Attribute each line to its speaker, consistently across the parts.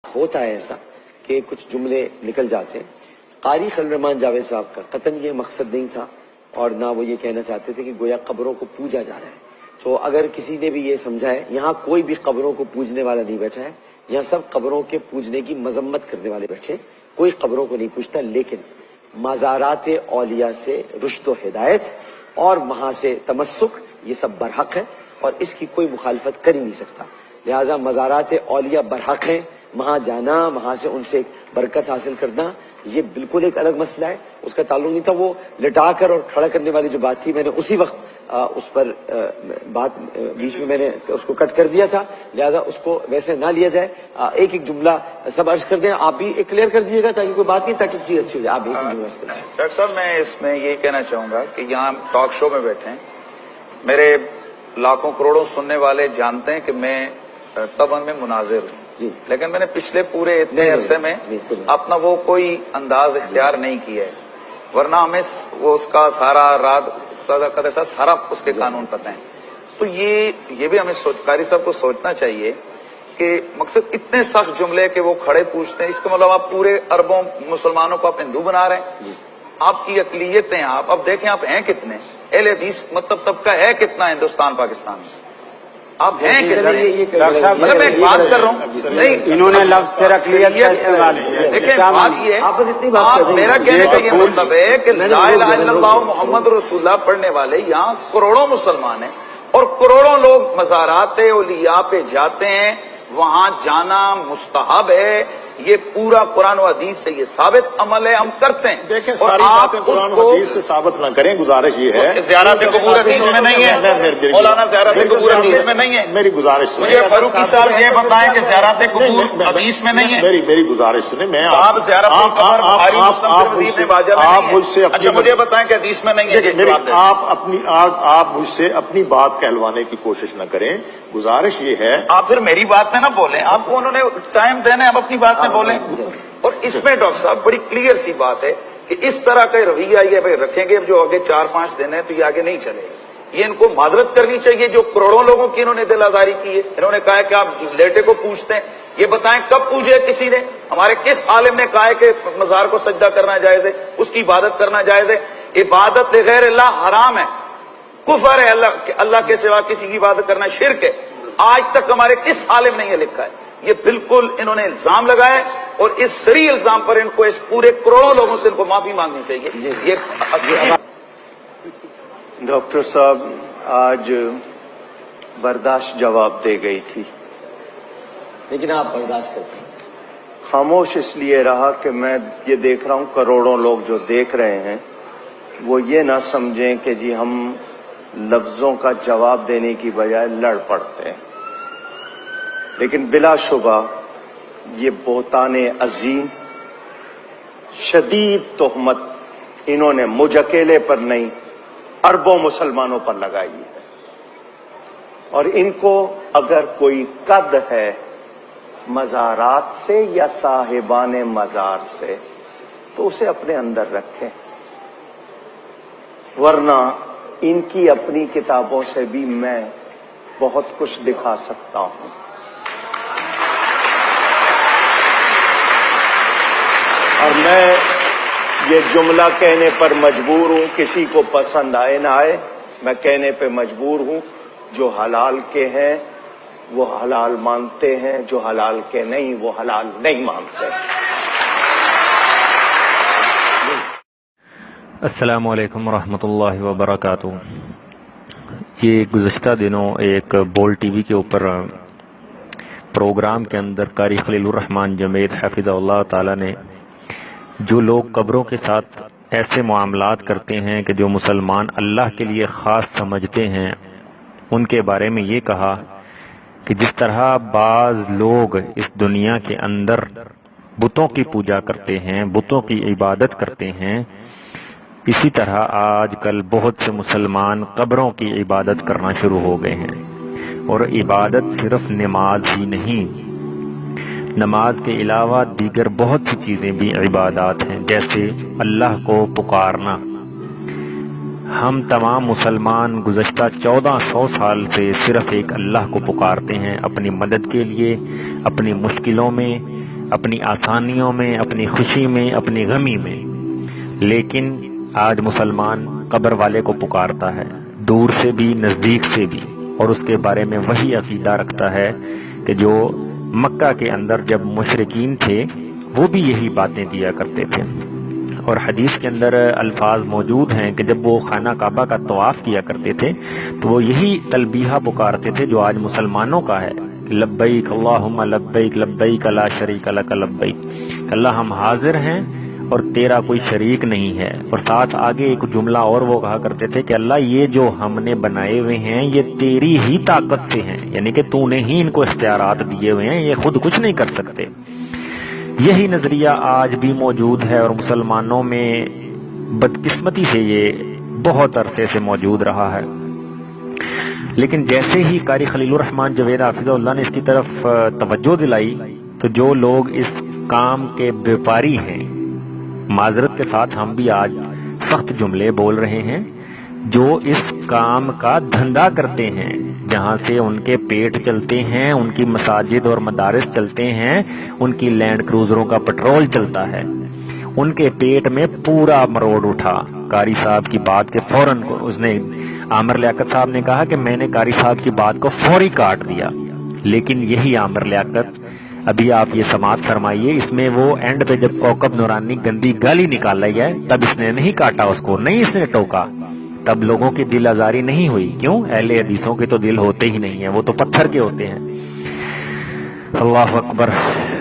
Speaker 1: ہوتا ہے ایسا کہ کچھ جملے نکل جاتے ہیں. قاری خلیل الرحمان جاوید صاحب کا قطعاً یہ مقصد نہیں تھا اور نہ وہ یہ کہنا چاہتے تھے کہ گویا قبروں کو پوجا جا رہا ہے. تو اگر کسی نے بھی یہ سمجھا ہے، یہاں کوئی بھی قبروں کو پوجنے والا نہیں بیٹھا ہے، یہاں سب قبروں کے پوجنے کی مذمت کرنے والے بیٹھے. کوئی قبروں کو نہیں پوجتا، لیکن مزارات اولیاء سے رشد و ہدایت اور وہاں سے تمسک یہ سب برحق ہے اور اس کی کوئی مخالفت کر ہی نہیں سکتا. لہٰذا مزارات اولیاء برحق ہیں، وہاں جانا، وہاں سے ان سے برکت حاصل کرنا یہ بالکل ایک الگ مسئلہ ہے، اس کا تعلق نہیں تھا. وہ لٹا کر اور کھڑا کرنے والی جو بات تھی، میں نے اسی وقت اس پر بات بیچ میں نے اس کو کٹ کر دیا تھا، لہذا اس کو ویسے نہ لیا جائے. ایک ایک جملہ سب عرض کر دیں، آپ بھی ایک کلیئر کر دیجیے گا تاکہ کوئی بات نہیں، تاکہ چیز اچھی ہو جائے. آپ ایک ایک جملہ عرض کر دیں.
Speaker 2: ڈاکٹر صاحب میں اس میں یہی کہنا چاہوں گا کہ یہاں ٹاک شو میں بیٹھے ہیں، میرے لاکھوں کروڑوں سننے والے جانتے ہیں کہ میں طبعاً میں مناظر ہوں، لیکن میں نے پچھلے پورے اتنے عرصے میں اپنا وہ کوئی انداز اختیار نہیں کیا ہے، ورنہ ہمیں وہ اس کا سارا رات سارا اس کے قانون پتہ ہیں. تو یہ بھی ہمیں قاری صاحب کو سوچنا چاہیے کہ مقصد اتنے سخت جملے کہ وہ کھڑے پوچھتے ہیں، اس کا مطلب آپ پورے اربوں مسلمانوں کو آپ ہندو بنا رہے ہیں. آپ کی اقلیتیں آپ اب دیکھیں، آپ ہیں کتنے اہل حدیث مطلب طبقہ ہے کتنا ہندوستان پاکستان میں، آپ ہیں کتنے؟ مطلب میں ایک بات کر رہا ہوں، نہیں
Speaker 3: انہوں نے لفظ پھر اقلیت کا استعمال کیا.
Speaker 2: دیکھیں بات یہ ہے، میرا کہنے کا یہ مطلب ہے کہ لا الہ الا اللہ محمد رسول اللہ پڑھنے والے یہاں کروڑوں مسلمان ہیں اور کروڑوں لوگ مزارات اولیاء پہ جاتے ہیں، وہاں جانا مستحب ہے. یہ پورا قرآن و حدیث سے یہ ثابت عمل ہے، ہم کرتے ہیں.
Speaker 4: دیکھیں ساری باتیں قرآن و حدیث سے ثابت نہ کریں، گزارش یہ ہے
Speaker 2: زیارت قبور حدیث میں نہیں ہے مولانا، زیارت قبور حدیث میں نہیں ہے.
Speaker 4: میری گزارش سنیں،
Speaker 2: مجھے فاروقی صاحب یہ بتائیں کہ زیارت قبور حدیث میں نہیں ہے.
Speaker 4: میری گزارش سنیں، میں
Speaker 2: آپ زیارت قبر بخاری مسلم ترمذی ابن ماجہ میں نہیں ہے. اچھا مجھے بتائیں کہ حدیث میں نہیں ہے.
Speaker 4: آپ مجھ سے اپنی بات کہلوانے کی کوشش نہ کریں. گزارش یہ ہے،
Speaker 2: آپ پھر میری بات میں نہ بولیں، آپ کو انہوں نے ٹائم دینا ہے، آپ اپنی بات میں بولیں. اور اس میں ڈاکٹر صاحب بڑی کلیئر سی بات ہے کہ اس طرح کا رویہ یہ بھائی رکھیں گے جو آگے 4-5 دن ہے تو یہ آگے نہیں چلے گا. یہ ان کو معذرت کرنی چاہیے جو کروڑوں لوگوں کی انہوں نے دل آزاری کی ہے. انہوں نے کہا ہے کہ آپ لیٹے کو پوچھتے ہیں، یہ بتائیں کب پوچھے کسی نے؟ ہمارے کس عالم نے کہا ہے کہ مزار کو سجدہ کرنا جائز ہے، اس کی عبادت کرنا جائز ہے؟ عبادت غیر اللہ حرام ہے، کفر ہے، اللہ کے سوا کسی کی عبادت کرنا شرک ہے. آج تک ہمارے کس عالم نے یہ لکھا ہے؟ یہ بالکل انہوں نے الزام لگایا اور اس صریح الزام پر ان کو اس پورے کروڑوں لوگوں سے ان کو معافی مانگنی چاہیے. یہ
Speaker 3: ڈاکٹر صاحب آج برداشت جواب دے گئی تھی،
Speaker 1: لیکن آپ برداشت کرتے ہیں.
Speaker 3: خاموش اس لیے رہا کہ میں یہ دیکھ رہا ہوں کروڑوں لوگ جو دیکھ رہے ہیں وہ یہ نہ سمجھیں کہ جی ہم لفظوں کا جواب دینے کی بجائے لڑ پڑتے ہیں. لیکن بلا شبہ یہ بہتان عظیم شدید تہمت انہوں نے مجھ اکیلے پر نہیں اربوں مسلمانوں پر لگائی ہے، اور ان کو اگر کوئی قد ہے مزارات سے یا صاحبان مزار سے تو اسے اپنے اندر رکھیں، ورنہ ان کی اپنی کتابوں سے بھی میں بہت کچھ دکھا سکتا ہوں. اور میں یہ جملہ کہنے پر مجبور ہوں، کسی کو پسند آئے نہ آئے میں کہنے پہ مجبور ہوں. جو حلال کے ہیں وہ حلال مانتے ہیں، جو حلال کے نہیں وہ حلال نہیں مانتے.
Speaker 5: السلام علیکم ورحمۃ اللہ وبرکاتہ. یہ گزشتہ دنوں ایک بول ٹی وی کے اوپر پروگرام کے اندر قاری خلیل الرحمان جمید حفظہ اللہ تعالی نے جو لوگ قبروں کے ساتھ ایسے معاملات کرتے ہیں کہ جو مسلمان اللہ کے لیے خاص سمجھتے ہیں، ان کے بارے میں یہ کہا کہ جس طرح بعض لوگ اس دنیا کے اندر بتوں کی پوجا کرتے ہیں، بتوں کی عبادت کرتے ہیں، اسی طرح آج کل بہت سے مسلمان قبروں کی عبادت کرنا شروع ہو گئے ہیں. اور عبادت صرف نماز ہی نہیں، نماز کے علاوہ دیگر بہت سی چیزیں بھی عبادات ہیں، جیسے اللہ کو پکارنا. ہم تمام مسلمان گزشتہ 1400 سال سے صرف ایک اللہ کو پکارتے ہیں اپنی مدد کے لیے، اپنی مشکلوں میں اپنی آسانیوں میں، اپنی خوشی میں، اپنی غمی میں، لیکن آج مسلمان قبر والے کو پکارتا ہے، دور سے بھی نزدیک سے بھی، اور اس کے بارے میں وہی عقیدہ رکھتا ہے کہ جو مکہ کے اندر جب مشرکین تھے وہ بھی یہی باتیں کیا کرتے تھے۔ اور حدیث کے اندر الفاظ موجود ہیں کہ جب وہ خانہ کعبہ کا طواف کیا کرتے تھے تو وہ یہی تلبیہ پکارتے تھے جو آج مسلمانوں کا ہے، لبیک اللہم لبیک لبیک لا شریک لک لبیک، اللہ ہم حاضر ہیں اور تیرا کوئی شریک نہیں ہے۔ اور ساتھ آگے ایک جملہ اور وہ کہا کرتے تھے کہ اللہ یہ جو ہم نے بنائے ہوئے ہیں یہ تیری ہی طاقت سے ہیں، یعنی کہ تو نے ہی ان کو اختیارات دیے ہوئے ہیں، یہ خود کچھ نہیں کر سکتے۔ یہی نظریہ آج بھی موجود ہے اور مسلمانوں میں بدقسمتی سے یہ بہت عرصے سے موجود رہا ہے۔ لیکن جیسے ہی قاری خلیل الرحمن جوید حافظہ اللہ نے اس کی طرف توجہ دلائی تو جو لوگ اس کام کے بیپاری ہیں، معذرت کے ساتھ ہم بھی آج سخت جملے بول رہے ہیں، جو اس کام کا دھندا کرتے ہیں، جہاں سے ان کے پیٹ چلتے ہیں، ان کی مساجد اور مدارس چلتے ہیں، ان کی لینڈ کروزروں کا پٹرول چلتا ہے، ان کے پیٹ میں پورا مروڑ اٹھا قاری صاحب کی بات کے فوراً اس نے عامر لیاقت صاحب نے کہا کہ میں نے قاری صاحب کی بات کو فوری کاٹ دیا، لیکن یہی عامر لیاقت ابھی آپ یہ سماعت فرمائیے، اس میں وہ اینڈ پہ جب کوکب نورانی گندی گالی نکال رہی ہے تب اس نے نہیں کاٹا اس کو، نہیں اس نے ٹوکا، تب لوگوں کی دل آزاری نہیں ہوئی۔ کیوں؟ اہل حدیثوں کے تو دل ہوتے ہی نہیں ہیں، وہ تو پتھر کے ہوتے ہیں۔ اللہ اکبر۔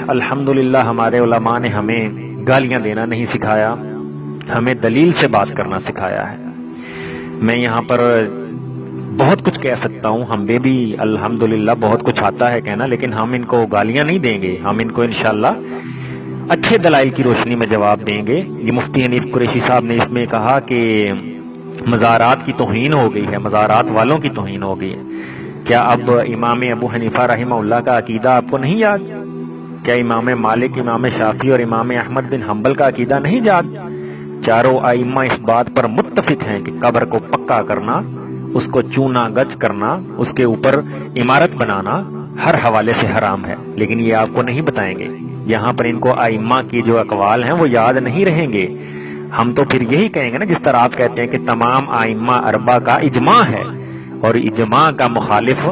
Speaker 5: الحمدللہ ہمارے علماء نے ہمیں گالیاں دینا نہیں سکھایا، ہمیں دلیل سے بات کرنا سکھایا ہے۔ میں یہاں پر بہت کچھ کہہ سکتا ہوں، ہمیں بھی الحمدللہ بہت کچھ آتا ہے کہنا، لیکن ہم ان کو گالیاں نہیں دیں گے، ہم ان کو انشاءاللہ اچھے دلائل کی روشنی میں جواب دیں گے۔ یہ مفتی حنیف قریشی صاحب نے اس میں کہا کہ مزارات کی توہین ہو گئی ہے، مزارات والوں کی توہین ہو گئی ہے۔ کیا اب امام ابو حنیفہ رحمہ اللہ کا عقیدہ آپ کو نہیں یاد؟ کیا امام مالک، امام شافعی اور امام احمد بن حنبل کا عقیدہ نہیں یاد؟ چاروں ائمہ اس بات پر متفق ہیں کہ قبر کو پکا کرنا، اس کو چونا گچ کرنا، اس کے اوپر عمارت بنانا ہر حوالے سے حرام ہے، لیکن یہ آپ کو نہیں بتائیں گے۔ یہاں پر ان کو ائمہ کی جو اقوال ہیں وہ یاد نہیں رہیں گے۔ ہم تو پھر یہی کہیں گے نا، جس طرح آپ کہتے ہیں کہ تمام ائمہ اربعہ کا اجماع ہے، اور اجماع کا مخالف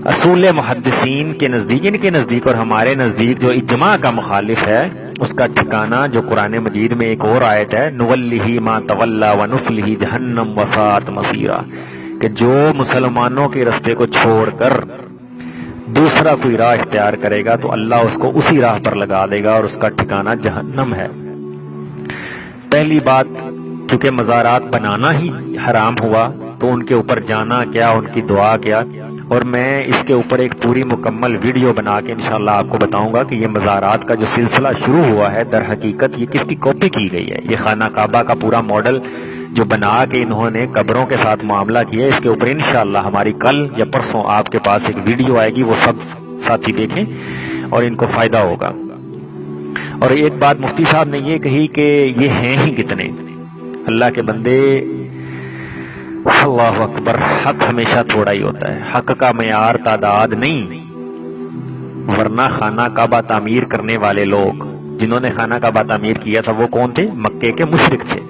Speaker 5: اصول محدثین کے نزدیک، ان کے نزدیک اور ہمارے نزدیک جو اجماع کا مخالف ہے اس کا ٹھکانہ جو قرآن مجید میں ایک اور آیت ہے، نُوَلِّهِ مَا تَوَلَّى وَنُصْلِهِ جَهَنَّمَ وَسَاءَتْ مَصِيرًا، کہ جو مسلمانوں کے رستے کو چھوڑ کر دوسرا کوئی راہ اختیار کرے گا تو اللہ اس کو اسی راہ پر لگا دے گا اور اس کا ٹھکانہ جہنم ہے۔ پہلی بات، کیونکہ مزارات بنانا ہی حرام ہوا تو ان کے اوپر جانا کیا، ان کی دعا کیا، اور میں اس کے اوپر ایک پوری مکمل ویڈیو بنا کے انشاءاللہ آپ کو بتاؤں گا کہ یہ مزارات کا جو سلسلہ شروع ہوا ہے در حقیقت یہ کس کی کاپی کی گئی ہے۔ یہ خانہ کعبہ کا پورا ماڈل جو بنا کے انہوں نے قبروں کے ساتھ معاملہ کیا، اس کے اوپر انشاءاللہ ہماری کل یا پرسوں آپ کے پاس ایک ویڈیو آئے گی، وہ سب ساتھی دیکھیں اور ان کو فائدہ ہوگا۔ اور ایک بات مفتی صاحب نے یہ کہی کہ یہ ہیں ہی کتنے، اللہ کے بندے، اللہ اکبر، حق ہمیشہ تھوڑا ہی ہوتا ہے، حق کا معیار تعداد نہیں، ورنہ خانہ کعبہ تعمیر کرنے والے لوگ جنہوں نے خانہ کعبہ تعمیر کیا تھا وہ کون تھے؟ مکے کے مشرک تھے،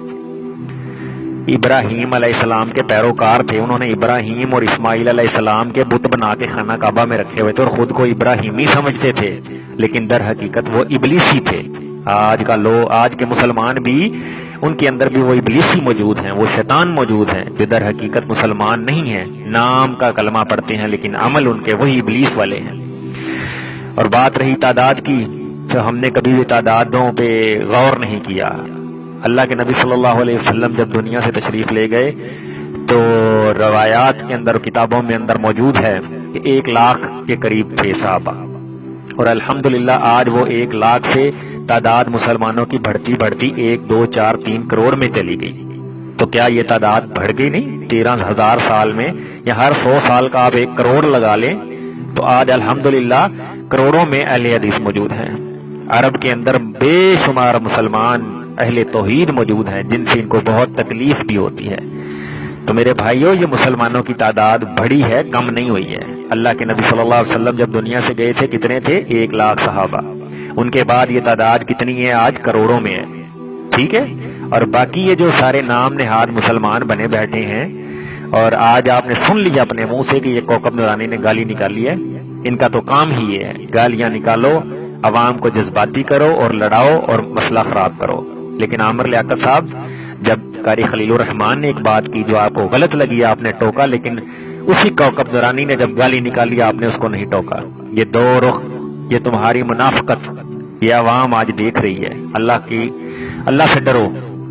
Speaker 5: ابراہیم علیہ السلام کے پیروکار تھے، انہوں نے ابراہیم اور اسماعیل علیہ السلام کے بت بنا کے خانہ کعبہ میں رکھے ہوئے تھے اور خود کو ابراہیمی سمجھتے تھے، لیکن در حقیقت وہ ابلیسی تھے۔ آج کے مسلمان بھی ان کے اندر بھی وہ ابلیسی موجود ہیں، وہ شیطان موجود ہیں جو در حقیقت مسلمان نہیں ہیں، نام کا کلمہ پڑھتے ہیں لیکن عمل ان کے وہی ابلیس والے ہیں۔ اور بات رہی تعداد کی، تو ہم نے کبھی بھی تعدادوں پہ غور نہیں کیا۔ اللہ کے نبی صلی اللہ علیہ وسلم جب دنیا سے تشریف لے گئے تو روایات کے اندر، کتابوں میں اندر موجود ہے کہ 1 لاکھ کے قریب تھے صحابہ، اور الحمدللہ آج وہ 1 لاکھ سے تعداد مسلمانوں کی بڑھتی 1 2 4 3 کروڑ میں چلی گئی۔ تو کیا یہ تعداد بڑھ گئی نہیں؟ 13,000 سال میں، یا ہر 100 سال کا آپ 1 کروڑ لگا لیں تو آج الحمدللہ کروڑوں میں اہل حدیث موجود ہیں۔ عرب کے اندر بے شمار مسلمان اہل توحید موجود ہیں جن سے ان کو بہت تکلیف بھی ہوتی ہے۔ تو میرے بھائیوں، یہ مسلمانوں کی تعداد بڑھی ہے، کم نہیں ہوئی ہے۔ اللہ کے نبی صلی اللہ علیہ وسلم جب دنیا سے گئے تھے کتنے تھے؟ 1 لاکھ صحابہ۔ ان کے بعد یہ تعداد کتنی ہے؟ آج کروڑوں میں ہے، ٹھیک ہے؟ اور باقی یہ جو سارے نام نہاد مسلمان بنے بیٹھے ہیں، اور آج آپ نے سن لیا اپنے منہ سے کہ یہ کوکب نورانی نے گالی نکالی ہے، ان کا تو کام ہی یہ ہے، گالیاں نکالو، عوام کو جذباتی کرو اور لڑاؤ اور مسئلہ خراب کرو۔ لیکن عامر لیاقت صاحب، جب قاری خلیل الرحمان نے ایک بات کی جو آپ کو غلط لگی، آپ نے ٹوکا، لیکن اسی کوکب نورانی نے جب گالی نکالی آپ نے اس کو نہیں ٹوکا۔ یہ دو رخ، یہ تمہاری منافقت، یہ عوام آج دیکھ رہی ہے۔ اللہ سے ڈرو،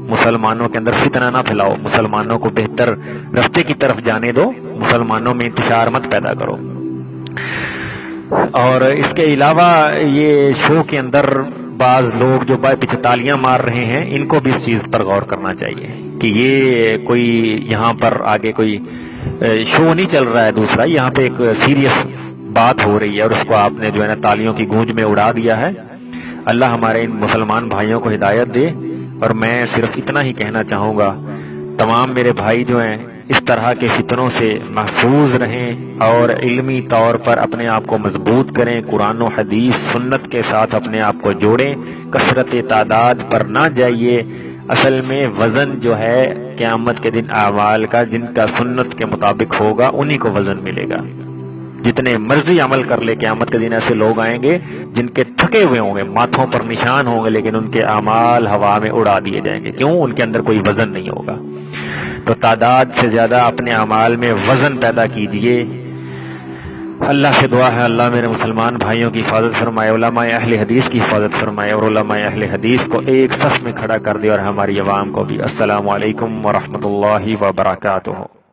Speaker 5: مسلمانوں کے اندر فتنہ نہ پھیلاؤ، مسلمانوں کو بہتر رستے کی طرف جانے دو، مسلمانوں میں انتشار مت پیدا کرو۔ اور اس کے علاوہ یہ شو کے اندر بعض لوگ جو پیچھے تالیاں مار رہے ہیں، ان کو بھی اس چیز پر غور کرنا چاہیے کہ یہ کوئی یہاں پر آگے کوئی شو نہیں چل رہا ہے دوسرا، یہاں پہ ایک سیریس بات ہو رہی ہے اور اس کو آپ نے جو ہے نا تالیوں کی گونج میں اڑا دیا ہے۔ اللہ ہمارے ان مسلمان بھائیوں کو ہدایت دے۔ اور میں صرف اتنا ہی کہنا چاہوں گا، تمام میرے بھائی جو ہیں اس طرح کے فتنوں سے محفوظ رہیں اور علمی طور پر اپنے آپ کو مضبوط کریں، قرآن و حدیث سنت کے ساتھ اپنے آپ کو جوڑیں، کثرت تعداد پر نہ جائیے۔ اصل میں وزن جو ہے قیامت کے دن اعمال کا، جن کا سنت کے مطابق ہوگا انہی کو وزن ملے گا۔ جتنے مرضی عمل کر لے، قیامت کے دن ایسے لوگ آئیں گے جن کے تھکے ہوئے ہوں گے، ماتھوں پر نشان ہوں گے، لیکن ان کے اعمال ہوا میں اڑا دیے جائیں گے۔ کیوں؟ ان کے اندر کوئی وزن نہیں ہوگا۔ تو تعداد سے زیادہ اپنے اعمال میں وزن پیدا کیجئے۔ اللہ سے دعا ہے اللہ میرے مسلمان بھائیوں کی حفاظت فرمائے، علماء اہل حدیث کی حفاظت فرمائے، اور علماء اہل حدیث کو ایک صف میں کھڑا کر دے، اور ہماری عوام کو بھی۔ السلام علیکم ورحمۃ اللہ وبرکاتہ۔